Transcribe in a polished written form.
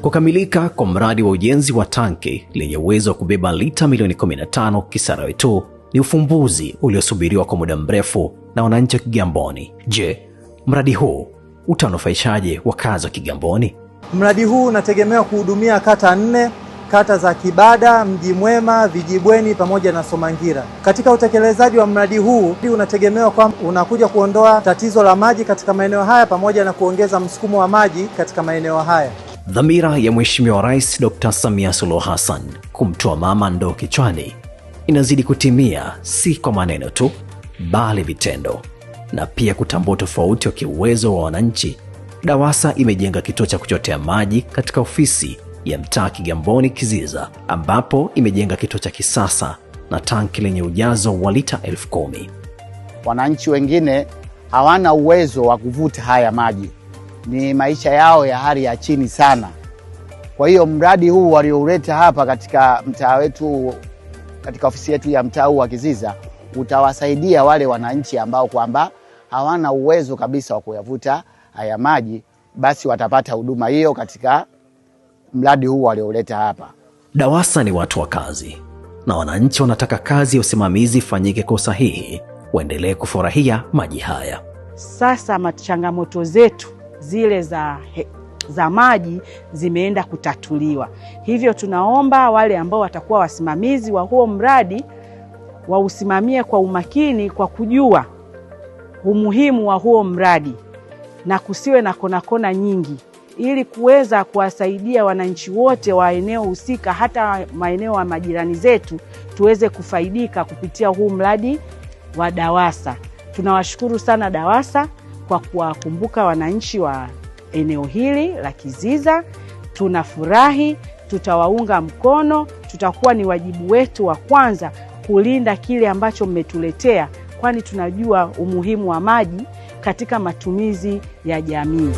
Kukamilika kwa mradi wa ujenzi wa tanki lenye uwezo wa kubeba lita milioni 15 Kisarawe tu ni ufumbuzi uliosubiriwa kwa muda mrefu na wananchi wa Kigamboni. Je, mradi huu utanufaishaje wakazi wa Kigamboni? Mradi huu unategemewa kuhudumia kata 4, kata za Kibada, Mji Mwema, Vijibweni pamoja na Somangira. Katika utekelezaji wa mradi huu unategemewa kwamba unakuja kuondoa tatizo la maji katika maeneo haya pamoja na kuongeza msukumo wa maji katika maeneo haya. Dhamira ya Mheshimiwa Rais Dr. Samia Suluhu Hassan kumtoa mama ndoo kichwani inazidi kutimia, si kwa maneno tu bali vitendo, na pia kutambua tofauti wa kiuwezo wa wananchi. DAWASA imejenga kituo cha kuchotea maji katika ofisi ya mtaa Kigamboni Kiziza, ambapo imejenga kituo cha kisasa na tanki lenye ujazo wa lita 10,000. Wananchi wengine hawana uwezo wa kuvuta haya maji, ni maisha yao ya hali ya chini sana. Kwa hiyo mradi huu waliouleta hapa katika mtaa wetu, katika ofisi yetu ya mtaa wa Kiziza, utawasaidia wale wananchi ambao kwamba hawana uwezo kabisa wa kuyavuta haya maji, basi watapata huduma hiyo katika mradi huu walioleta hapa. DAWASA ni watu wa kazi, na wananchi wanataka kazi ya usimamizi ifanyike kwa usahihi, waendelee kufurahia maji haya. Sasa changamoto zetu zile za maji zimeenda kutatuliwa. Hivyo tunaomba wale ambao watakuwa wasimamizi wa huo mradi wausimamie kwa umakini, kwa kujua umuhimu wa huo mradi na kusiwe na kona nyingi, ili kuweza kuwasaidia wananchi wote wa eneo husika, hata maeneo ya majirani zetu, tuweze kufaidika kupitia huu mradi wa DAWASA. Tunawashukuru sana DAWASA kwa kuwakumbuka wananchi wa eneo hili la Kiziza. Tunafurahi, tutawaunga mkono, tutakuwa ni wajibu wetu wa kwanza kulinda kile ambacho mmetuletea, kwani tunajua umuhimu wa maji katika matumizi ya jamii.